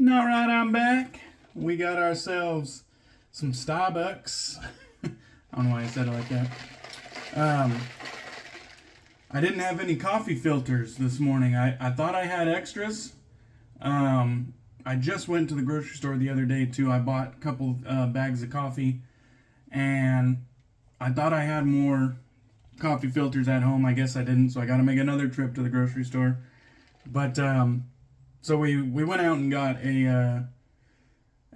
Alright, I'm back. We got ourselves some Starbucks. I don't know why I said it like that. I didn't have any coffee filters this morning. I thought I had extras. I just went to the grocery store the other day too. I bought a couple bags of coffee, and I thought I had more coffee filters at home. I guess I didn't, so I got to make another trip to the grocery store. But so we went out and got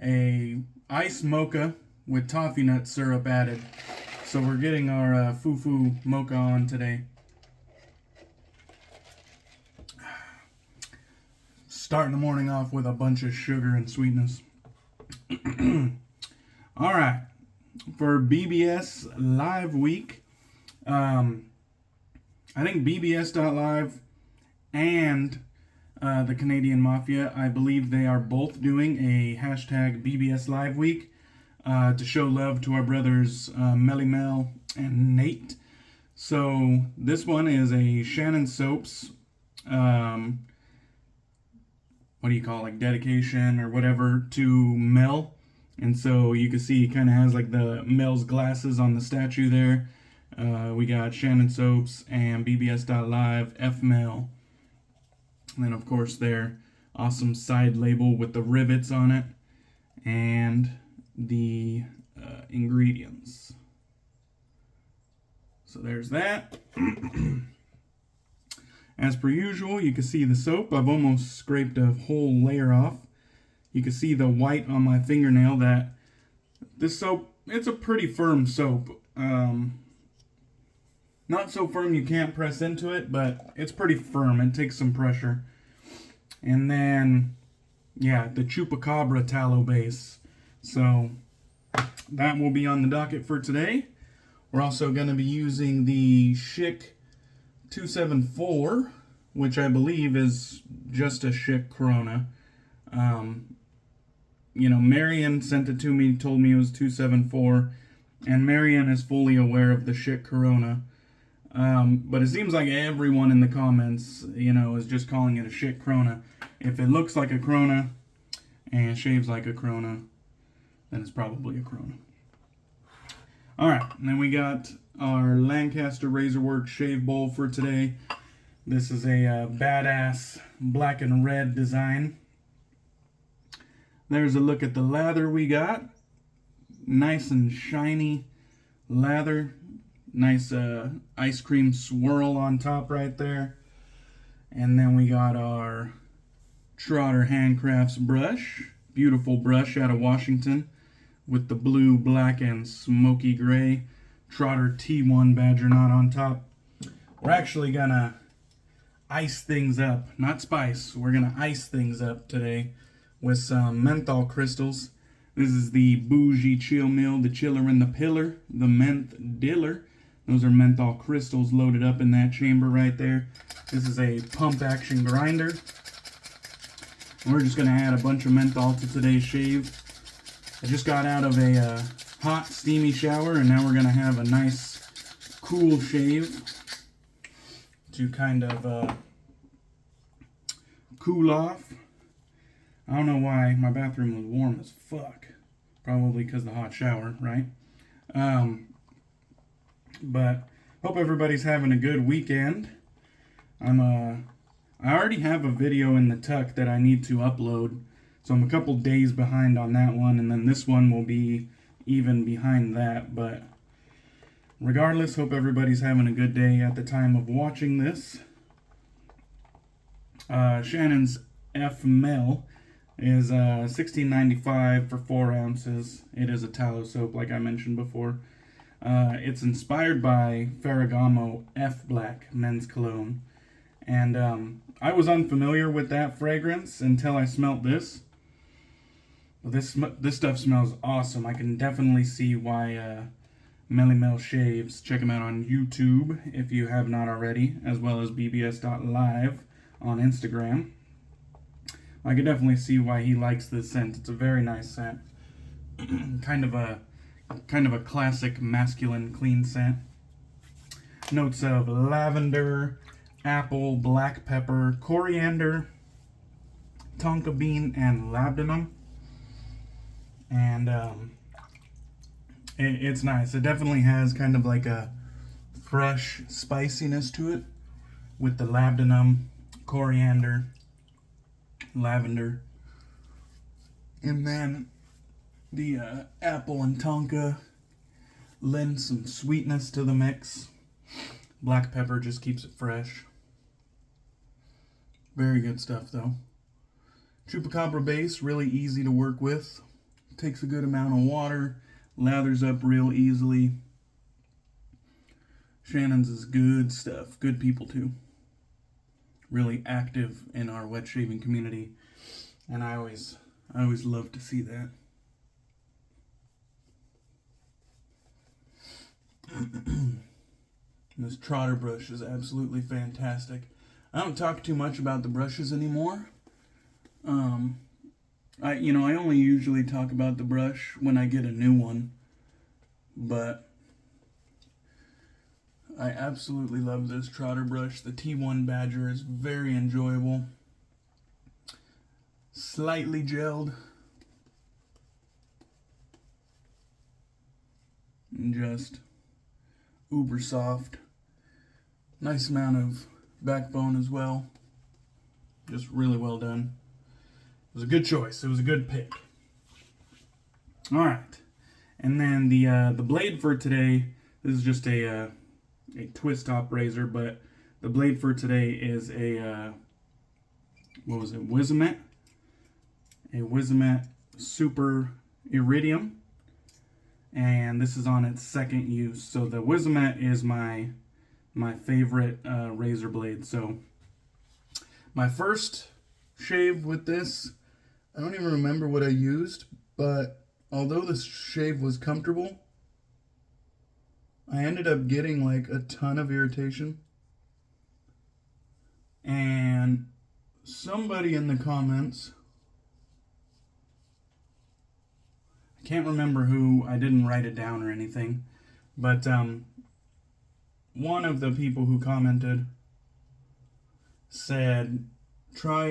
a iced mocha with toffee nut syrup added. So we're getting our foo-foo mocha on today. Starting the morning off with a bunch of sugar and sweetness. All right, for BBS Live Week, I think BBS.live and the Canadian Mafia, I believe they are both doing a hashtag BBS Live Week to show love to our brothers Mel and Nate. So this one is a Shannon Soaps, what do you call it, like dedication or whatever to Mel. And so you can see it kind of has like the Mel's glasses on the statue there. We got Shannon Soaps and BBS.live, F-Mel. And then, of course, their awesome side label with the rivets on it and the ingredients. So there's that. As per usual, you can see the soap. I've almost scraped a whole layer off. You can see the white on my fingernail. That this soap, it's a pretty firm soap. Not so firm you can't press into it, but it's pretty firm. It takes some pressure. And then, yeah, the Chupacabra tallow base. So that will be on the docket for today. We're also going to be using the Schick 274, which I believe is just a Schick Krona. Marion sent it to me, told me it was 274, and Marion is fully aware of the Schick Krona. But it seems like everyone in the comments, is just calling it a Schick Krona. If it looks like a Krona and shaves like a Krona, then it's probably a Krona. Alright, and then we got our Lancaster Razorworks shave bowl for today. This is a badass black and red design. There's a look at the lather we got. Nice and shiny lather. Nice ice cream swirl on top right there. And then we got our Trotter Handcrafts brush. Beautiful brush out of Washington with the blue, black, and smoky gray Trotter T1 badger knot on top. We're actually gonna ice things up, not spice. We're gonna ice things up today with some menthol crystals. This is the Bougie Chill Mill, the Chiller and the Pillar, the Menth Diller. Those are menthol crystals loaded up in that chamber right there. This is a pump action grinder. We're just gonna add a bunch of menthol to today's shave. I just got out of a hot, steamy shower, and now we're going to have a nice, cool shave to kind of cool off. I don't know why my bathroom was warm as fuck. Probably because of the hot shower, right? But hope everybody's having a good weekend. I already have a video in the tuck that I need to upload. So I'm a couple days behind on that one, and then this one will be even behind that. But regardless, hope everybody's having a good day at the time of watching this. Shannon's F-Mel is $16.95 for 4 ounces. It is a tallow soap, like I mentioned before. It's inspired by Ferragamo F-Black men's cologne. And I was unfamiliar with that fragrance until I smelt this. This stuff smells awesome. I can definitely see why Mel shaves. Check him out on YouTube if you have not already, as well as bbs.live on Instagram. I can definitely see why he likes this scent. It's a very nice scent. kind of a classic masculine clean scent. Notes of lavender, apple, black pepper, coriander, tonka bean and labdanum, and it's nice. It definitely has kind of like a fresh spiciness to it with the labdanum, coriander, lavender, and then the apple and tonka lend some sweetness to the mix. Black pepper just keeps it fresh. Very good stuff though. Chupacabra base, really easy to work with. Takes a good amount of water, lathers up real easily. Shannon's is good stuff. Good people too. Really active in our wet shaving community, and I always love to see that. This Trotter brush is absolutely fantastic. I don't talk too much about the brushes anymore. I only usually talk about the brush when I get a new one, but I absolutely love this Trotter brush. The T1 Badger is very enjoyable. Slightly gelled. And just uber soft. Nice amount of backbone as well. Just really well done. It was a good choice. It was a good pick. Alright. And then the blade for today, this is just a twist top razor, but the blade for today is a Wizamet. A Wizamet Super Iridium. And this is on its second use. So the Wizamet is my favorite razor blade. So my first shave with this, I don't even remember what I used, but although the shave was comfortable, I ended up getting like a ton of irritation. And somebody in the comments, I can't remember who, I didn't write it down or anything, but one of the people who commented said try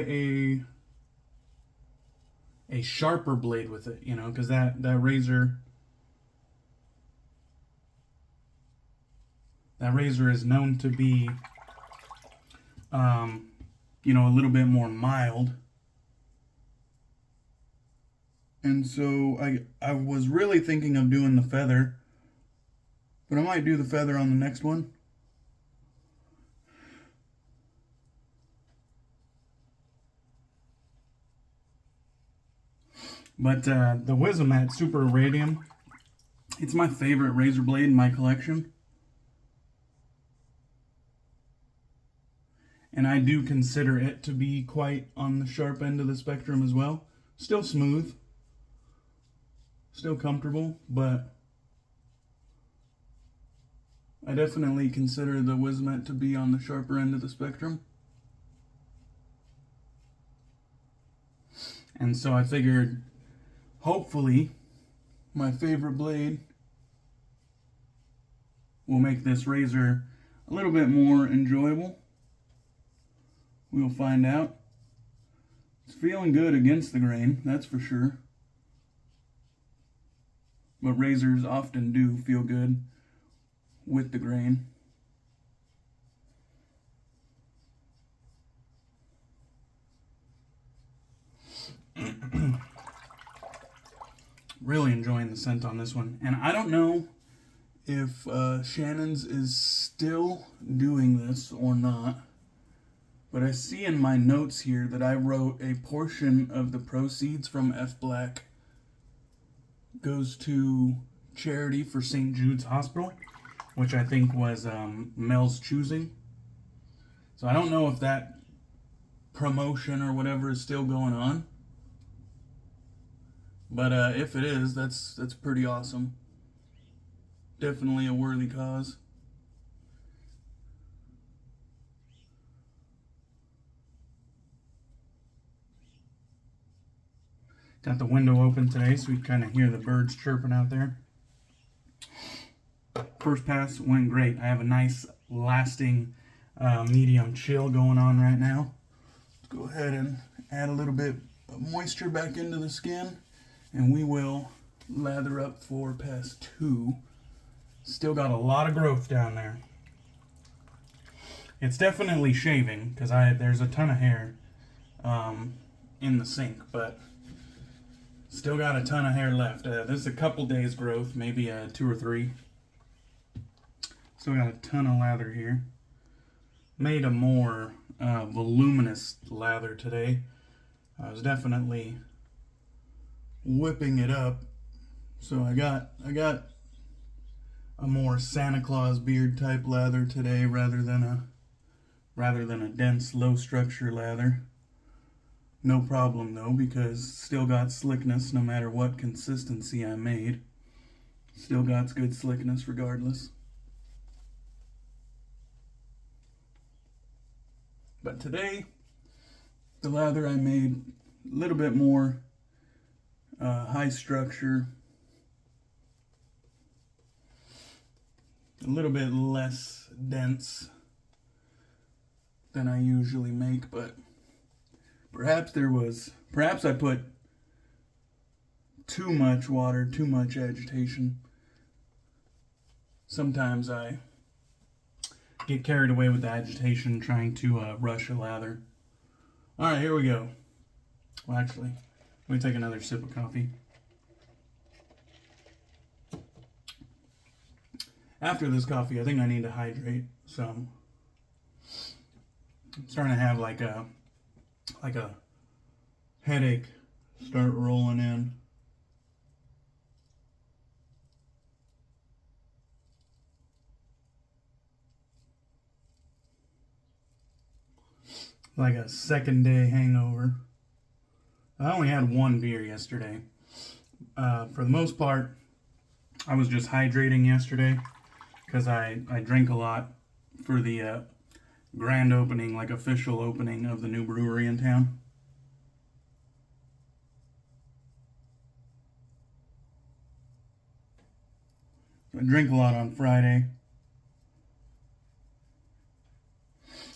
a sharper blade with it, because that razor is known to be a little bit more mild. And so I was really thinking of doing the feather, but I might do the feather on the next one. But the Wizamet Super Iridium, it's my favorite razor blade in my collection. And I do consider it to be quite on the sharp end of the spectrum as well. Still smooth. Still comfortable, but I definitely consider the Wizamet to be on the sharper end of the spectrum. And so I figured, hopefully, my favorite blade will make this razor a little bit more enjoyable. We'll find out. It's feeling good against the grain, that's for sure. But razors often do feel good with the grain. Really enjoying the scent on this one. And I don't know if Shannon's is still doing this or not, but I see in my notes here that I wrote a portion of the proceeds from F-Black goes to charity for St. Jude's Hospital, which I think was Mel's choosing. So I don't know if that promotion or whatever is still going on. But if it is, that's pretty awesome. Definitely a worthy cause. Got the window open today so we kind of hear the birds chirping out there. First pass went great. I have a nice lasting medium chill going on right now. Let's go ahead and add a little bit of moisture back into the skin, and we will lather up for pass 2. Still got a lot of growth down there. It's definitely shaving, because there's a ton of hair in the sink, but still got a ton of hair left. This is a couple days growth, maybe 2 or 3. Still got a ton of lather here. Made a more voluminous lather today. I was definitely whipping it up, so I got a more Santa Claus beard type lather today rather than a dense low structure lather. No problem though, because still got slickness no matter what consistency I made. Still got good slickness regardless. But today, the lather I made a little bit more high structure, a little bit less dense than I usually make, but perhaps I put too much water, too much agitation. Sometimes I get carried away with the agitation trying to rush a lather. Alright, here we go. Well, actually, let me take another sip of coffee. After this coffee, I think I need to hydrate some. I'm starting to have like a headache start rolling in. Like a second day hangover. I only had 1 beer yesterday. For the most part, I was just hydrating yesterday because I drank a lot for the grand opening, like official opening of the new brewery in town. So I drank a lot on Friday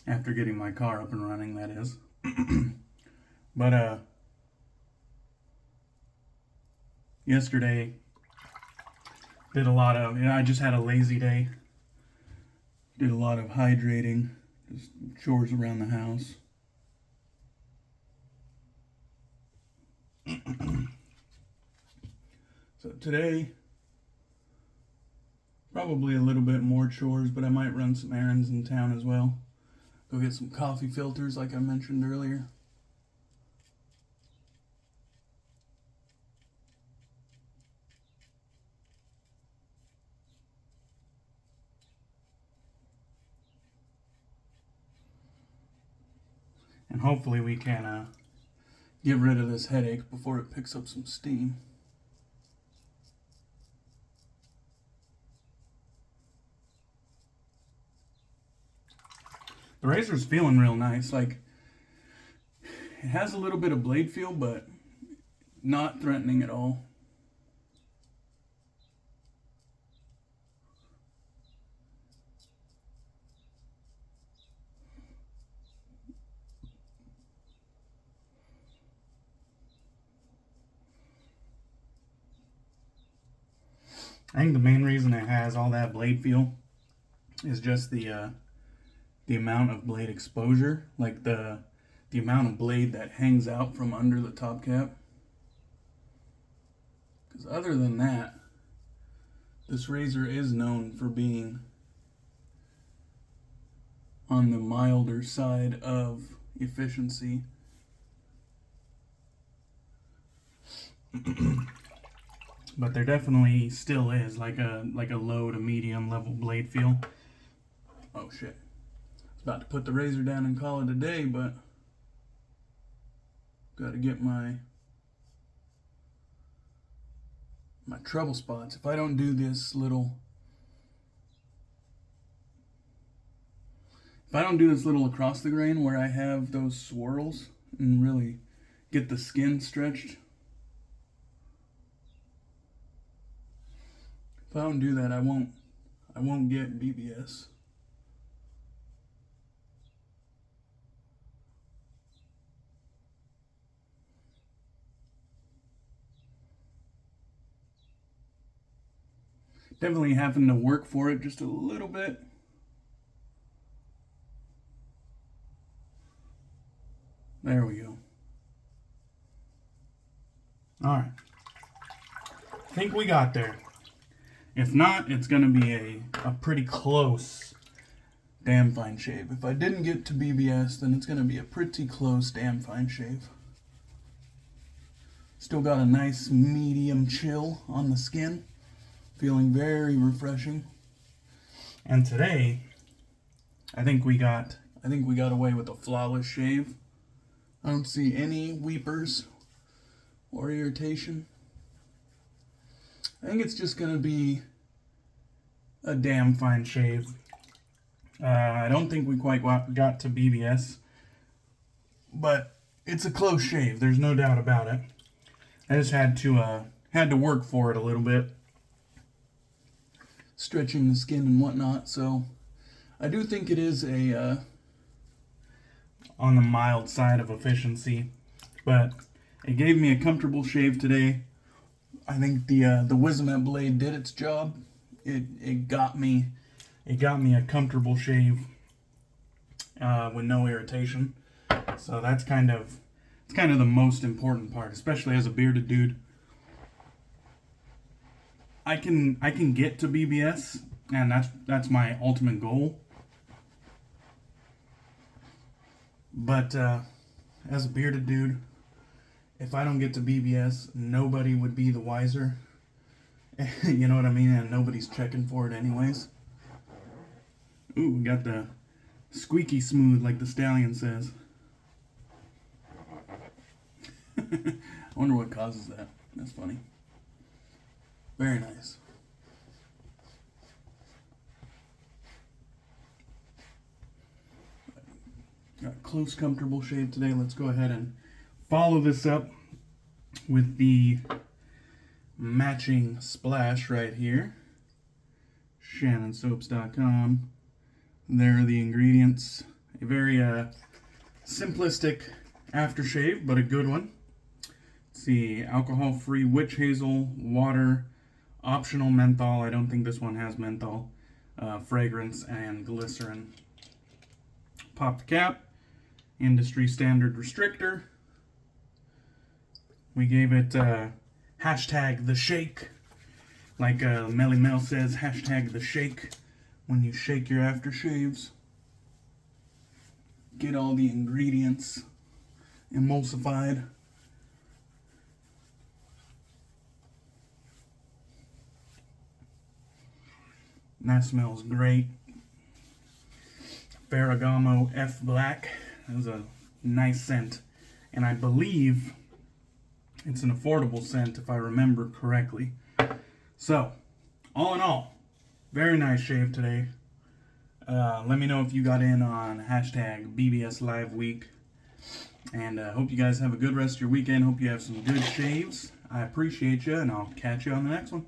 after getting my car up and running, that is. But yesterday did a lot of, I just had a lazy day. Did a lot of hydrating, just chores around the house. So today, probably a little bit more chores, but I might run some errands in town as well. Go get some coffee filters like I mentioned earlier. And hopefully we can get rid of this headache before it picks up some steam. The razor's feeling real nice. Like, it has a little bit of blade feel, but not threatening at all. I think the main reason it has all that blade feel is just the amount of blade exposure, like the amount of blade that hangs out from under the top cap. Because other than that, this razor is known for being on the milder side of efficiency. But there definitely still is like a low to medium level blade feel. Oh shit. I was about to put the razor down and call it a day, but gotta get my trouble spots. If I don't do this little across the grain where I have those swirls and really get the skin stretched, if I don't do that, I won't get BBS. Definitely having to work for it just a little bit. There we go. Alright. I think we got there. If not, it's going to be a pretty close damn fine shave. If I didn't get to BBS, then it's going to be a pretty close damn fine shave. Still got a nice medium chill on the skin. Feeling very refreshing. And today, I think we got away with a flawless shave. I don't see any weepers or irritation. I think it's just going to be a damn fine shave. I don't think we quite got to BBS, but it's a close shave. There's no doubt about it. I just had to work for it a little bit, stretching the skin and whatnot. So I do think it is a on the mild side of efficiency, but it gave me a comfortable shave today. I think the Wizamet Blade did its job. It got me a comfortable shave with no irritation. So that's kind of the most important part, especially as a bearded dude. I can get to BBS, and that's my ultimate goal. But as a bearded dude, if I don't get to BBS, nobody would be the wiser. You know what I mean? And nobody's checking for it anyways. Ooh, we got the squeaky smooth, like the stallion says. I wonder what causes that. That's funny. Very nice. Got a close, comfortable shave today. Let's go ahead and follow this up with the matching splash right here. ShannonSoaps.com. There are the ingredients. A very simplistic aftershave, but a good one. Let's see, alcohol-free witch hazel, water, optional menthol. I don't think this one has menthol. Fragrance and glycerin. Pop the cap. Industry standard restrictor. We gave it hashtag the shake. Like Melly Mel says, hashtag the shake when you shake your aftershaves. Get all the ingredients emulsified. And that smells great. Ferragamo F Black. That was a nice scent. And I believe it's an affordable scent if I remember correctly. So, all in all, very nice shave today. Let me know if you got in on hashtag bbsliveweek. And hope you guys have a good rest of your weekend. Hope you have some good shaves. I appreciate you, and I'll catch you on the next one.